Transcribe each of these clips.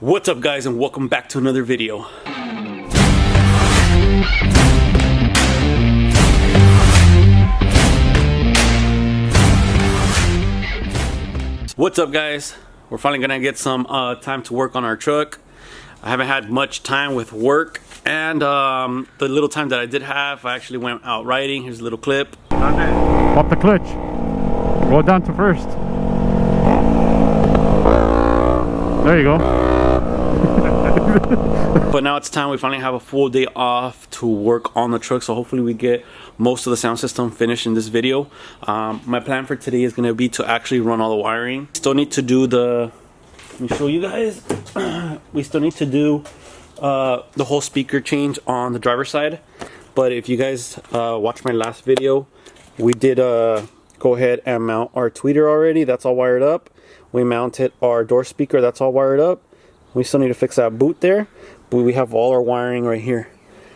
What's up guys, and welcome back to another video. What's up guys? We're finally gonna get some time to work on our truck. I haven't had much time with work, and the little time that I did have, I actually went out riding. Here's a little clip. Pop the clutch. Go down to first. There you go. But now it's time. We finally have a full day off to work on the truck, so hopefully we get most of the sound system finished in this video. My plan for today is going to be to actually run all the wiring. Still need to do the, let me show you guys. We still need to do the whole speaker change on the driver's side. But if you guys watched my last video, we did go ahead and mount our tweeter already. That's all wired up. We mounted our door speaker. That's all wired up. We still need to fix that boot there, but we have all our wiring right here.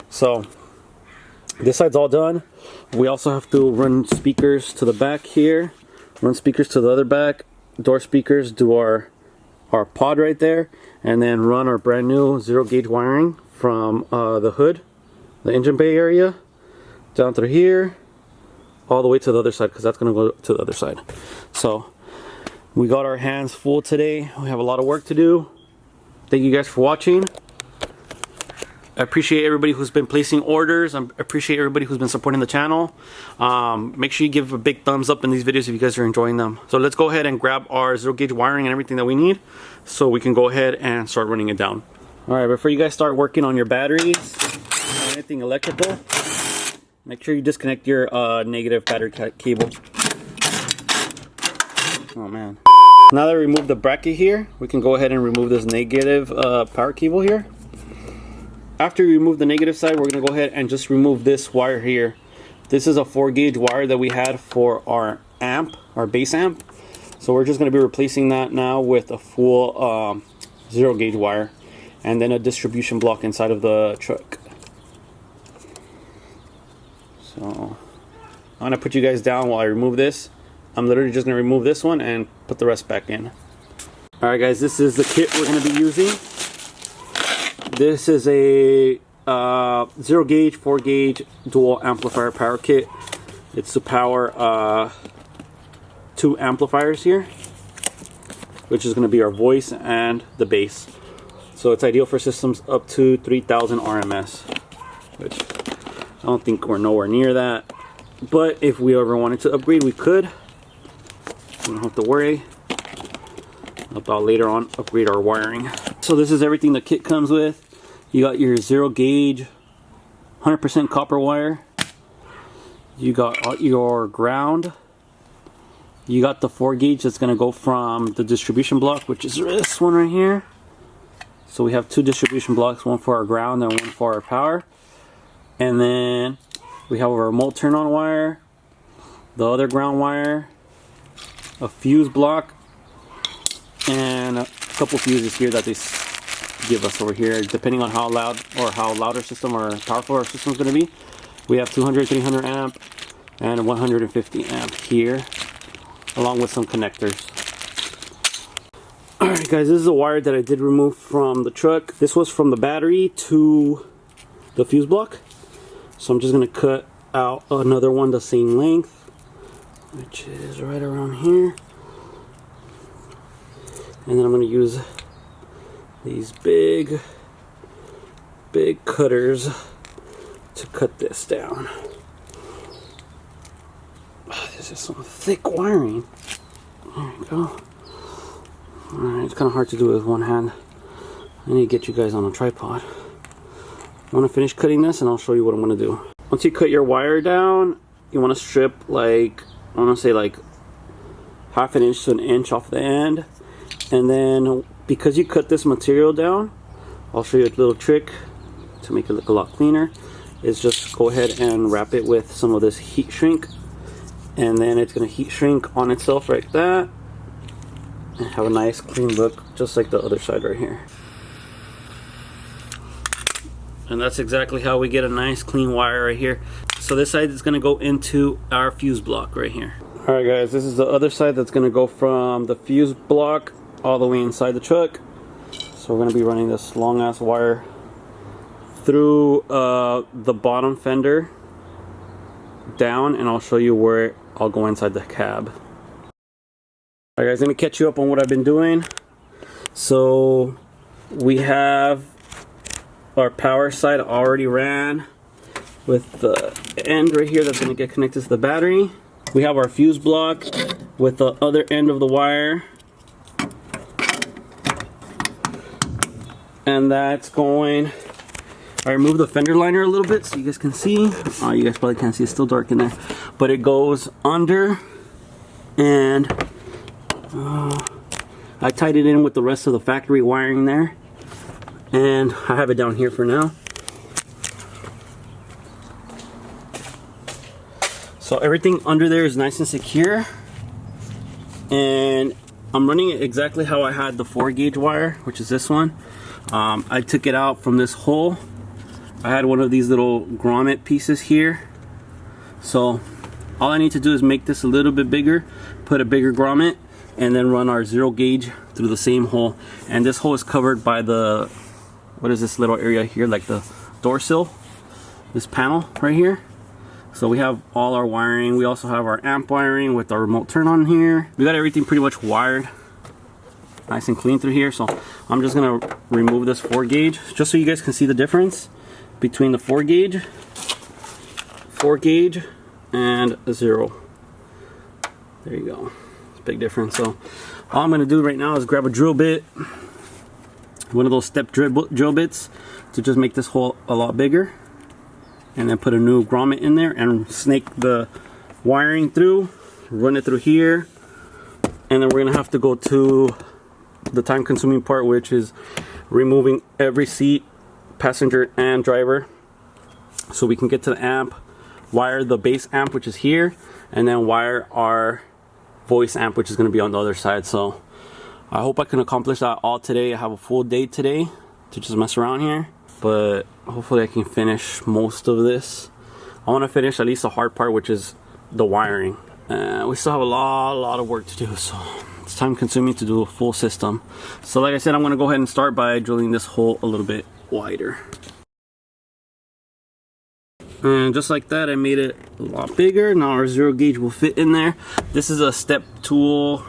So this side's all done. We also have to run speakers to the back here, run speakers to the other back, door speakers, do our pod right there, and then run our brand new 0 gauge wiring from the hood, the engine bay area, down through here, all the way to the other side, because that's going to go to the other side. So we got our hands full today. We have a lot of work to do. Thank you guys for watching. I appreciate everybody who's been placing orders. I appreciate everybody who's been supporting the channel. Make sure you give a big thumbs up in these videos if you guys are enjoying them. So let's go ahead and grab our 0 gauge wiring and everything that we need, so we can go ahead and start running it down. Alright, before you guys start working on your batteries or anything electrical, make sure you disconnect your negative battery cable. Oh man. Now that we removed the bracket here, we can go ahead and remove this negative power cable here. After we remove the negative side, we're going to go ahead and just remove this wire here. This is a 4 gauge wire that we had for our amp, our bass amp. So we're just going to be replacing that now with a full 0 gauge wire, and then a distribution block inside of the truck. So I'm going to put you guys down while I remove this. I'm literally just going to remove this one and put the rest back in. Alright guys, this is the kit we're going to be using. This is a 0 gauge, 4 gauge dual amplifier power kit. It's to power 2 amplifiers here, which is going to be our voice and the bass. So it's ideal for systems up to 3000 RMS, which I don't think we're nowhere near that. But if we ever wanted to upgrade, we could. We don't have to worry about later on upgrade our wiring. So this is everything the kit comes with. You got your 0 gauge 100% copper wire. You got your ground. You got the 4 gauge that's going to go from the distribution block, which is this one right here. So we have 2 distribution blocks, one for our ground and one for our power. And then we have a remote turn on wire, the other ground wire, a fuse block, and a couple fuses here that they give us over here, depending on how loud or how loud our system or powerful our system is going to be. We have 200, 300 amp and 150 amp here, along with some connectors. Alright guys, this is a wire that I did remove from the truck. This was from the battery to the fuse block. So I'm just going to cut out another one the same length, which is right around here. And then I'm going to use these big cutters to cut this down. Oh, this is some thick wiring. There we go. Alright, it's kind of hard to do with one hand. I need to get you guys on a tripod. I want to finish cutting this and I'll show you what I'm going to do. Once you cut your wire down, you want to strip like, I want to say like ½ an inch to an inch off the end. And then because you cut this material down, I'll show you a little trick to make it look a lot cleaner. Is just go ahead and wrap it with some of this heat shrink, and then it's going to heat shrink on itself like that and have a nice clean look, just like the other side right here. And that's exactly how we get a nice clean wire right here. So this side is going to go into our fuse block right here. Alright guys, this is the other side that's going to go from the fuse block all the way inside the truck. So So we're going to be running this long ass wire through the bottom fender down, and I'll show you where I'll go inside the cab. Alright guys, let me catch you up on what I've been doing. So we have our power side already ran with the end right here that's going to get connected to the battery. We have our fuse block with the other end of the wire, and that's going. I removed the fender liner a little bit so you guys can see. Oh, you guys probably can't see, it's still dark in there, but it goes under, and I tied it in with the rest of the factory wiring there, and I have it down here for now. So everything under there is nice and secure, and I'm running it exactly how I had the 4-gauge wire, which is this one. I took it out from this hole. I had one of these little grommet pieces here, so all I need to do is make this a little bit bigger, put a bigger grommet, and then run our 0-gauge through the same hole. And this hole is covered by the, what is this little area here, like the door sill, this panel right here. So we have all our wiring. We also have our amp wiring with our remote turn on here. We got everything pretty much wired nice and clean through here. So I'm just gonna remove this 4-gauge just so you guys can see the difference between the 4-gauge and a 0. There you go. It's a big difference. So all I'm gonna do right now is grab a drill bit, one of those step drill bits, to just make this hole a lot bigger, and then put a new grommet in there and snake the wiring through, run it through here, and then we're gonna have to go to the time consuming part, which is removing every seat, passenger and driver, so we can get to the amp, wire the bass amp, which is here, and then wire our voice amp, which is going to be on the other side. So I hope I can accomplish that all today. I have a full day today to just mess around here, but hopefully I can finish most of this. I want to finish at least the hard part, which is the wiring. We still have a lot of work to do, so it's time consuming to do a full system. So like I said, I'm going to go ahead and start by drilling this hole a little bit wider. And just like that, I made it a lot bigger. Now our 0-gauge will fit in there. This is a step tool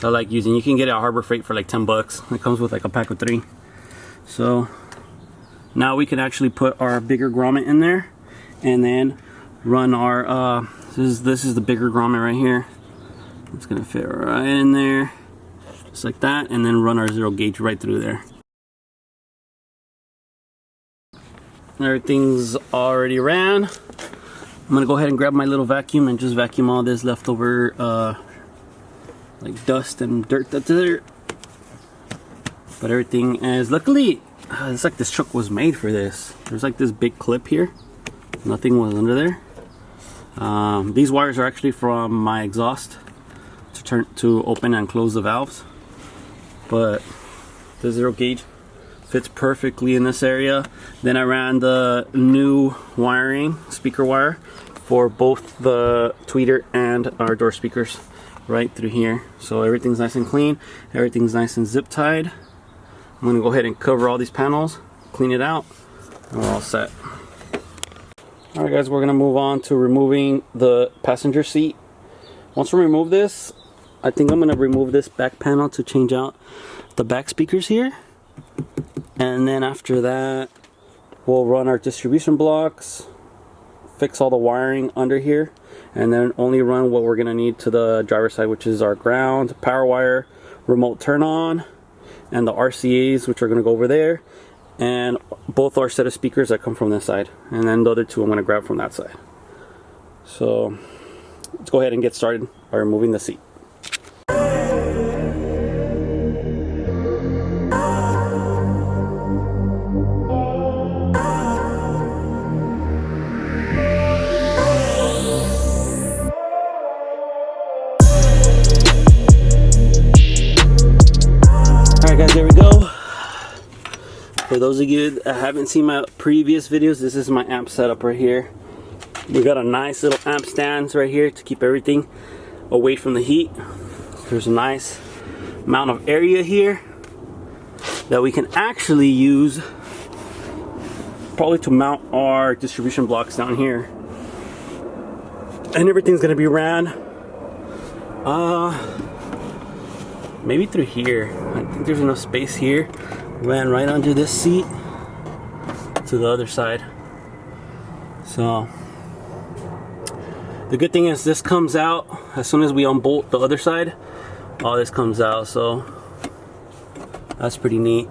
I like using. You can get it at Harbor Freight for like 10 bucks. It comes with like a pack of 3. So now we can actually put our bigger grommet in there, and then run our this is the bigger grommet right here. It's gonna fit right in there, just like that, and then run our 0-gauge right through there. Everything's already ran. I'm gonna go ahead and grab my little vacuum and just vacuum all this leftover like dust and dirt that's there. But everything is, luckily it's like this truck was made for this. There's like this big clip here, nothing was under there. These wires are actually from my exhaust to open and close the valves, but the 0-gauge fits perfectly in this area. Then I ran the new wiring, speaker wire, for both the tweeter and our door speakers right through here. So everything's nice and clean, everything's nice and zip tied. I'm gonna go ahead and cover all these panels, clean it out, and we're all set. Alright guys, we're gonna move on to removing the passenger seat. Once we remove this, I think I'm gonna remove this back panel to change out the back speakers here. And then after that, we'll run our distribution blocks, fix all the wiring under here, and then only run what we're gonna need to the driver's side, which is our ground, power wire, remote turn on, and the RCAs, which are gonna go over there, and both our set of speakers that come from this side. And then the other two I'm gonna grab from that side. So let's go ahead and get started by removing the seat. Guys, there we go. For those of you that haven't seen my previous videos, this is my amp setup right here. We got a nice little amp stands right here to keep everything away from the heat. There's a nice amount of area here. that we can actually use probably to mount our distribution blocks down here. And everything's gonna be ran maybe through here. I think there's enough space here. Ran right under this seat to the other side. So the good thing is this comes out as soon as we unbolt the other side. All this comes out, so that's pretty neat.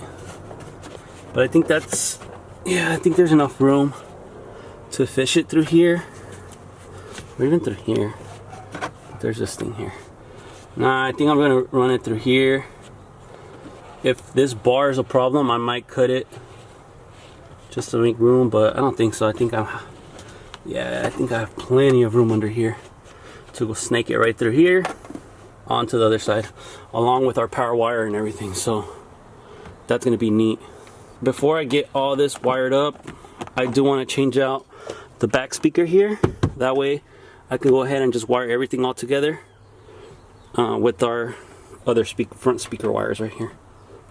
But I think that's, yeah, I think there's enough room to fish it through here, or even through here. There's this thing here. Nah, I think I'm gonna run it through here. If this bar is a problem, I might cut it just to make room, but I don't think so. I think I have plenty of room under here to go snake it right through here onto the other side, along with our power wire and everything. So that's gonna be neat. Before I get all this wired up, I do want to change out the back speaker here. That way I can go ahead and just wire everything all together with our other front speaker wires right here.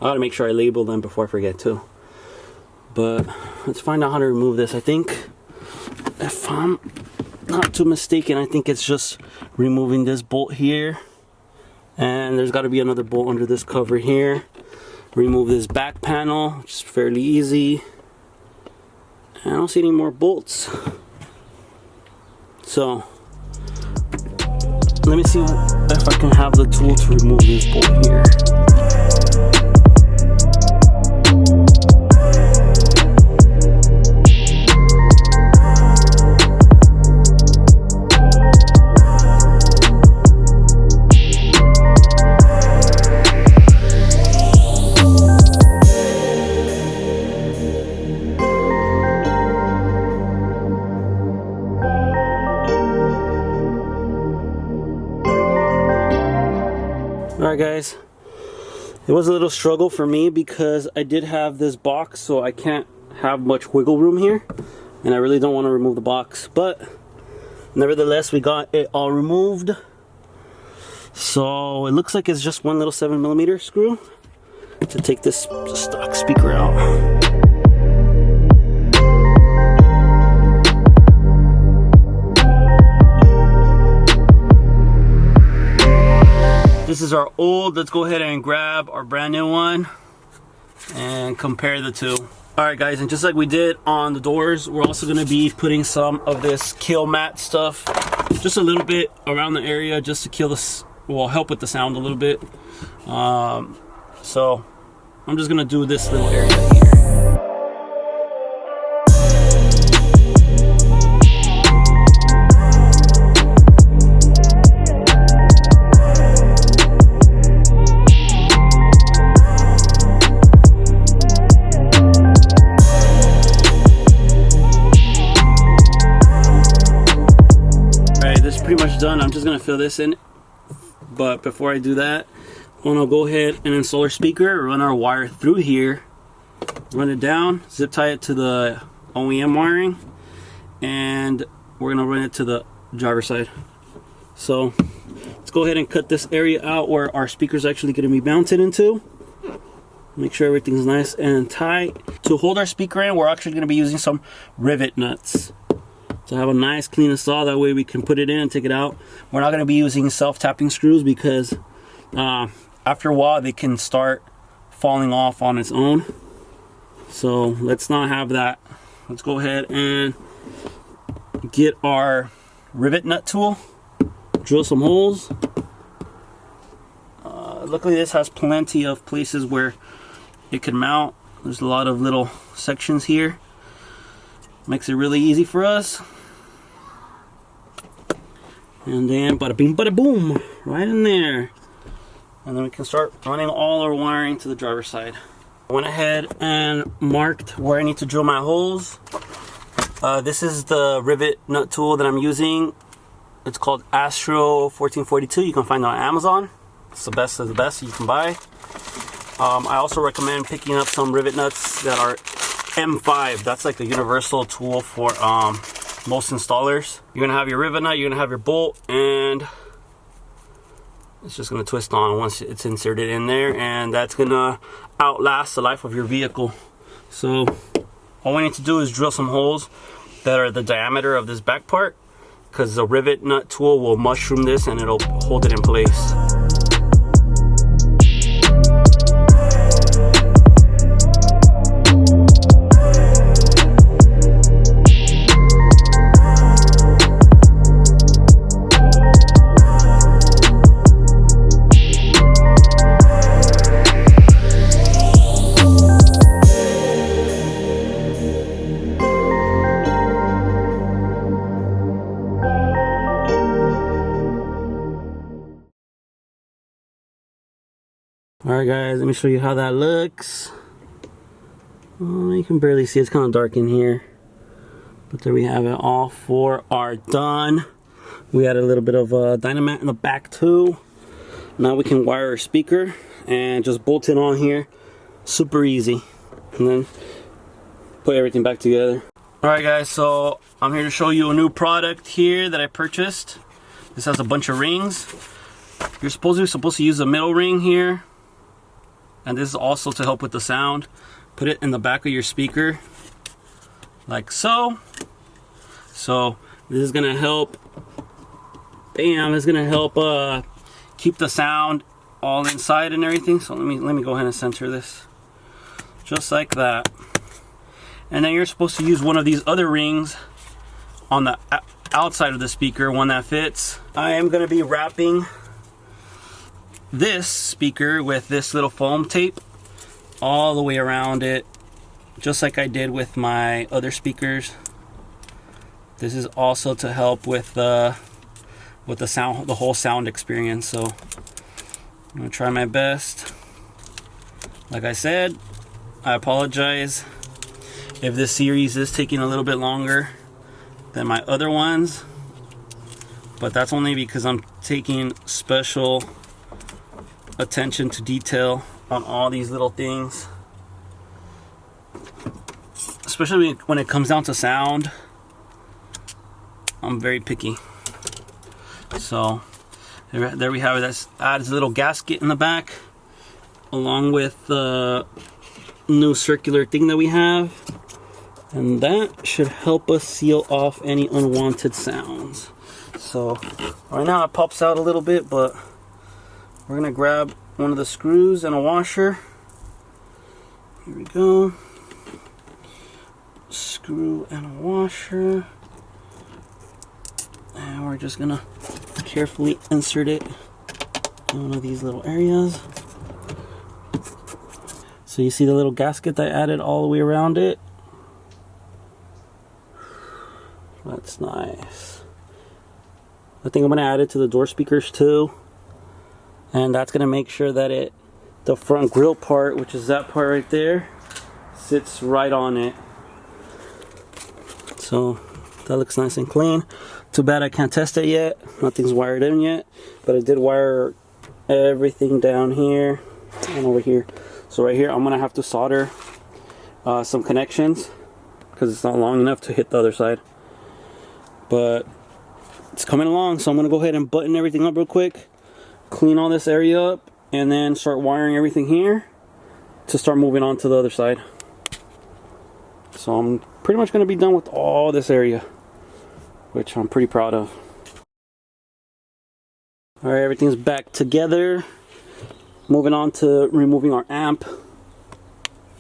I gotta make sure I label them before I forget too. But let's find out how to remove this. I think, if I'm not too mistaken, I think it's just removing this bolt here, and there's got to be another bolt under this cover here. Remove this back panel, which is fairly easy. I don't see any more bolts. So let me see if I can have the tool to remove this bolt here. Alright guys, it was a little struggle for me because I did have this box, so I can't have much wiggle room here, and I really don't want to remove the box, but nevertheless we got it all removed. So it looks like it's just one little 7mm screw to take this stock speaker out. This is our old. Let's go ahead and grab our brand new one and compare the two. Alright guys, and just like we did on the doors, we're also going to be putting some of this kill mat stuff just a little bit around the area, just to kill this, well, help with the sound a little bit. So I'm just going to do this little area here. Pretty much done. I'm just gonna fill this in, but before I do that, I want to go ahead and install our speaker, run our wire through here, run it down, zip tie it to the OEM wiring, and we're gonna run it to the driver's side. So let's go ahead and cut this area out where our speaker is actually going to be mounted into. Make sure everything's nice and tight. To hold our speaker in, we're actually going to be using some rivet nuts to have a nice clean install. That way we can put it in and take it out. We're not going to be using self-tapping screws because after a while they can start falling off on its own. So let's not have that. Let's go ahead and get our rivet nut tool, drill some holes. Luckily this has plenty of places where it can mount. There's a lot of little sections here. Makes it really easy for us. And then bada bing bada boom, right in there. And then we can start running all our wiring to the driver's side. I went ahead and marked where I need to drill my holes. This is the rivet nut tool that I'm using. It's called Astro 1442. You can find it on Amazon. It's the best of the best you can buy. I also recommend picking up some rivet nuts that are M5. That's like a universal tool for most installers. You're gonna have your rivet nut, you're gonna have your bolt, and It's just going to twist on once it's inserted in there, and that's going to outlast the life of your vehicle. So all we need to do is drill some holes that are the diameter of this back part, because the rivet nut tool will mushroom this and it'll hold it in place. Alright guys, let me show you how that looks. Oh, you can barely see, it's kind of dark in here. But there we have it, all four are done. We added a little bit of dynamite in the back too. Now we can wire our speaker and just bolt it on here. Super easy. And then put everything back together. Alright guys, so I'm here to show you a new product here that I purchased. This has a bunch of rings. You're supposed to use the middle ring here. And this is also to help with the sound. Put it in the back of your speaker, like so. So this is gonna help. Bam! It's gonna help keep the sound all inside and everything. So let me go ahead and center this, just like that. And then you're supposed to use one of these other rings on the outside of the speaker, one that fits. I am gonna be wrapping this speaker with this little foam tape all the way around it, just like I did with my other speakers. This is also to help with the sound, the whole sound experience. So I'm gonna try my best. Like I said, I apologize if this series is taking a little bit longer than my other ones, but that's only because I'm taking special attention to detail on all these little things, especially when it comes down to sound. I'm very picky. So there we have it. That adds a little gasket in the back, along with the new circular thing that we have, and that should help us seal off any unwanted sounds. So right now it pops out a little bit, but we're gonna grab one of the screws and a washer. Here we go. Screw and a washer. And we're just gonna carefully insert it in one of these little areas. So you see the little gasket that I added all the way around it? That's nice. I think I'm gonna add it to the door speakers too. And that's gonna make sure that the front grill part, which is that part right there, sits right on it. So that looks nice and clean. Too bad I can't test it yet. Nothing's wired in yet, but I did wire everything down here and over here. So right here, I'm gonna have to solder some connections because it's not long enough to hit the other side. But it's coming along, so I'm gonna go ahead and button everything up real quick, clean all this area up, and then start wiring everything here to start moving on to the other side. So I'm pretty much going to be done with all this area, which I'm pretty proud of. Alright, everything's back together. Moving on to removing our amp.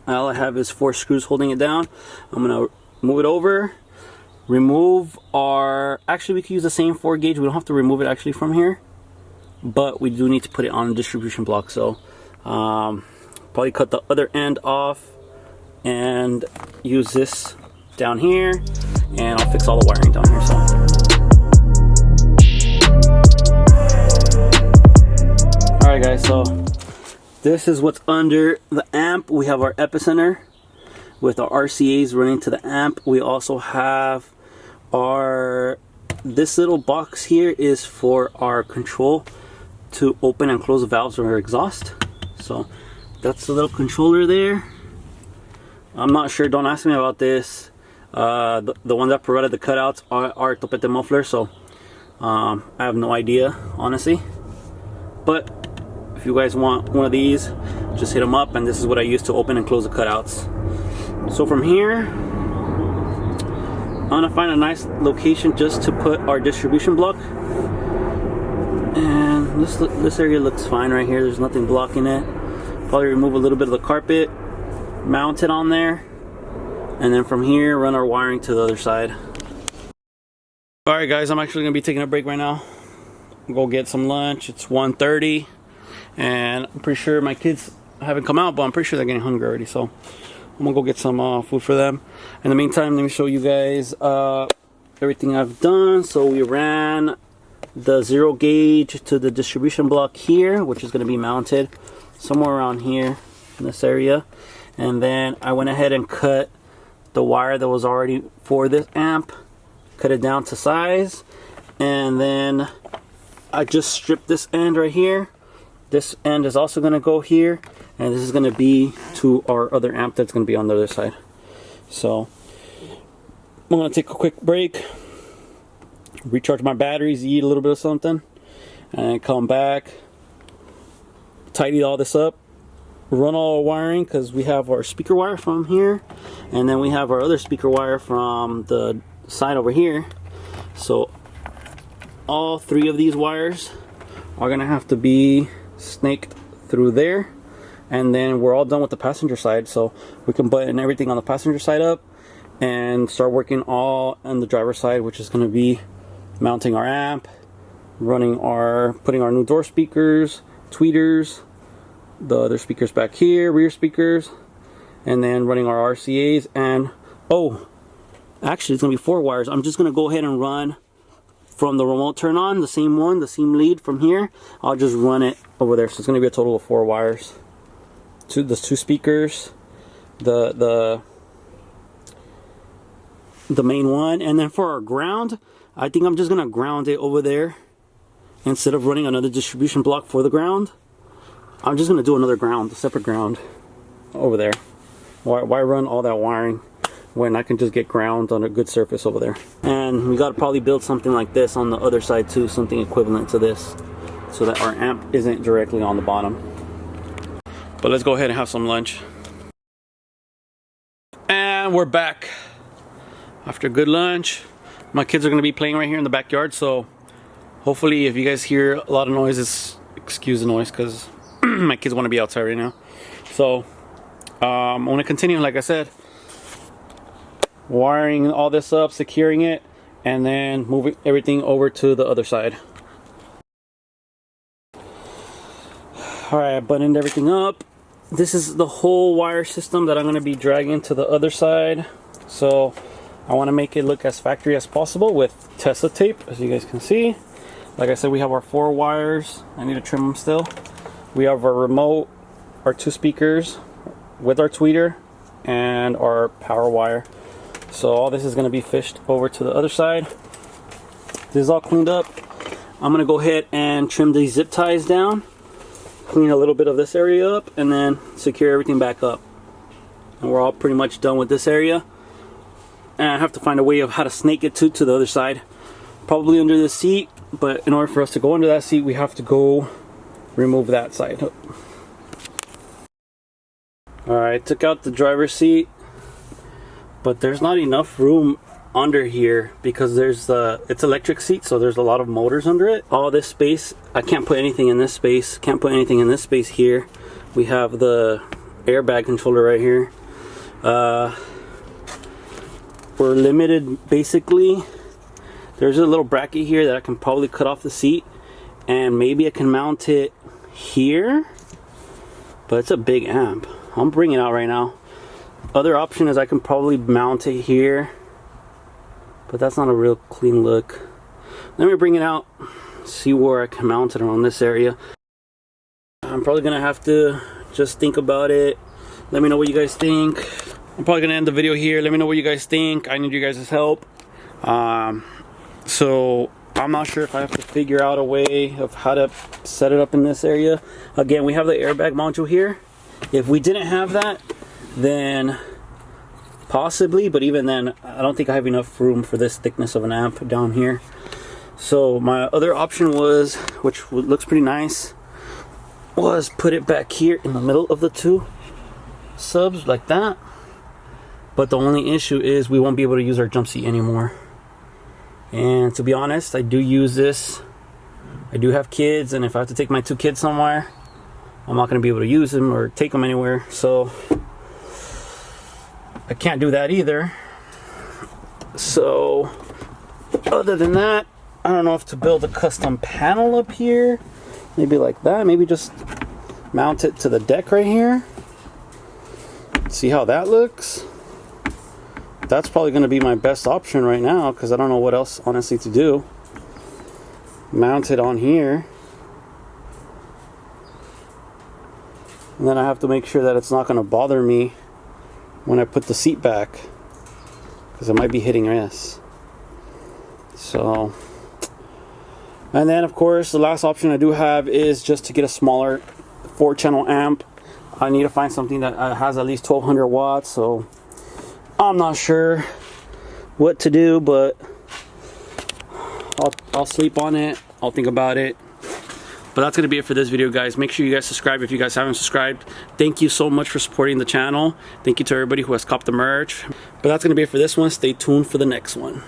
All I have is 4 screws holding it down. I'm going to move it over, remove our, actually we can use the same 4 gauge, we don't have to remove it actually from here, but we do need to put it on a distribution block. So probably cut the other end off and use this down here, and I'll fix all the wiring down here. So alright guys, so this is what's under the amp. We have our epicenter with our RCAs running to the amp. We also have this little box here is for our control to open and close the valves of our exhaust. So that's the little controller there. I'm not sure, don't ask me about this. The one that provided the cutouts are Topete muffler, so I have no idea honestly. but if you guys want one of these, just hit them up, and this is what I use to open and close the cutouts. So from here, I'm gonna find a nice location just to put our distribution block. And this area looks fine right here. There's nothing blocking it. Probably remove a little bit of the carpet, mount it on there, and then from here run our wiring to the other side. Alright guys, I'm actually gonna be taking a break right now. Go get some lunch. It's 1:30 and I'm pretty sure my kids haven't come out, but I'm pretty sure they're getting hungry already, so I'm gonna go get some food for them. In the meantime, let me show you guys everything I've done. So we ran the 0 gauge to the distribution block here, which is going to be mounted somewhere around here in this area, and then I went ahead and cut the wire that was already for this amp, cut it down to size, and then I just stripped this end right here. This end is also going to go here, and this is going to be to our other amp that's going to be on the other side. So I'm going to take a quick break, recharge my batteries, eat a little bit of something, and come back, tidy all this up, run all our wiring, because we have our speaker wire from here, and then we have our other speaker wire from the side over here. So all 3 of these wires are gonna have to be snaked through there, and then we're all done with the passenger side, so we can button everything on the passenger side up and start working all on the driver's side, which is going to be mounting our amp, putting our new door speakers, tweeters, the other speakers back here, rear speakers, and then running our RCAs. And oh, actually it's gonna be 4 wires. I'm just gonna go ahead and run from the remote turn on, the same one, the same lead from here. I'll just run it over there. So it's gonna be a total of 4 wires. The 2 speakers, the main one, and then for our ground, I think I'm just gonna ground it over there instead of running another distribution block for the ground. I'm just gonna do another ground, a separate ground over there. Why run all that wiring when I can just get ground on a good surface over there? And we gotta probably build something like this on the other side too, something equivalent to this, so that our amp isn't directly on the bottom. But let's go ahead and have some lunch. And we're back after a good lunch. My kids are gonna be playing right here in the backyard, so hopefully if you guys hear a lot of noises, excuse the noise, because my kids want to be outside right now. So I'm gonna continue, like I said, wiring all this up, securing it, and then moving everything over to the other side. Alright, I buttoned everything up. This is the whole wire system that I'm going to be dragging to the other side. So I want to make it look as factory as possible with Tesla tape, as you guys can see. Like I said, we have our 4 wires. I need to trim them still. We have our remote, our 2 speakers with our tweeter, and our power wire. So all this is going to be fished over to the other side. This is all cleaned up. I'm going to go ahead and trim these zip ties down, clean a little bit of this area up, and then secure everything back up. And we're all pretty much done with this area. And I have to find a way of how to snake it to the other side. Probably under the seat, but in order for us to go under that seat, we have to go remove that side. Alright, took out the driver's seat, but there's not enough room under here because it's electric seat, so there's a lot of motors under it. All this space, I can't put anything in this space, can't put anything in this space here. We have the airbag controller right here. We're limited basically. There's a little bracket here that I can probably cut off the seat, and maybe I can mount it here, but it's a big amp. I'm bringing it out right now. Other option is I can probably mount it here, but that's not a real clean look. Let me bring it out, see where I can mount it around this area. I'm probably gonna have to just think about it. Let me know what you guys think. I'm probably gonna end the video here. Let me know what you guys think. I need you guys' help. So I'm not sure if I have to figure out a way of how to set it up in this area. Again, we have the airbag module here. If we didn't have that, then possibly, but even then, I don't think I have enough room for this thickness of an amp down here. So my other option was, which looks pretty nice, was put it back here in the middle of the two subs like that. But the only issue is we won't be able to use our jump seat anymore. And to be honest, I do use this. I do have kids, and if I have to take my two kids somewhere, I'm not going to be able to use them or take them anywhere. So I can't do that either. So other than that, I don't know if to build a custom panel up here. Maybe like that. Maybe just mount it to the deck right here. See how that looks. That's probably going to be my best option right now, because I don't know what else honestly to do. Mount it on here, and then I have to make sure that it's not going to bother me when I put the seat back, because it might be hitting this. So, and then of course the last option I do have is just to get a smaller 4-channel amp. I need to find something that has at least 1200 watts. So I'm not sure what to do, but I'll sleep on it. I'll think about it. But that's going to be it for this video, guys. Make sure you guys subscribe if you guys haven't subscribed. Thank you so much for supporting the channel. Thank you to everybody who has copped the merch. But that's going to be it for this one. Stay tuned for the next one.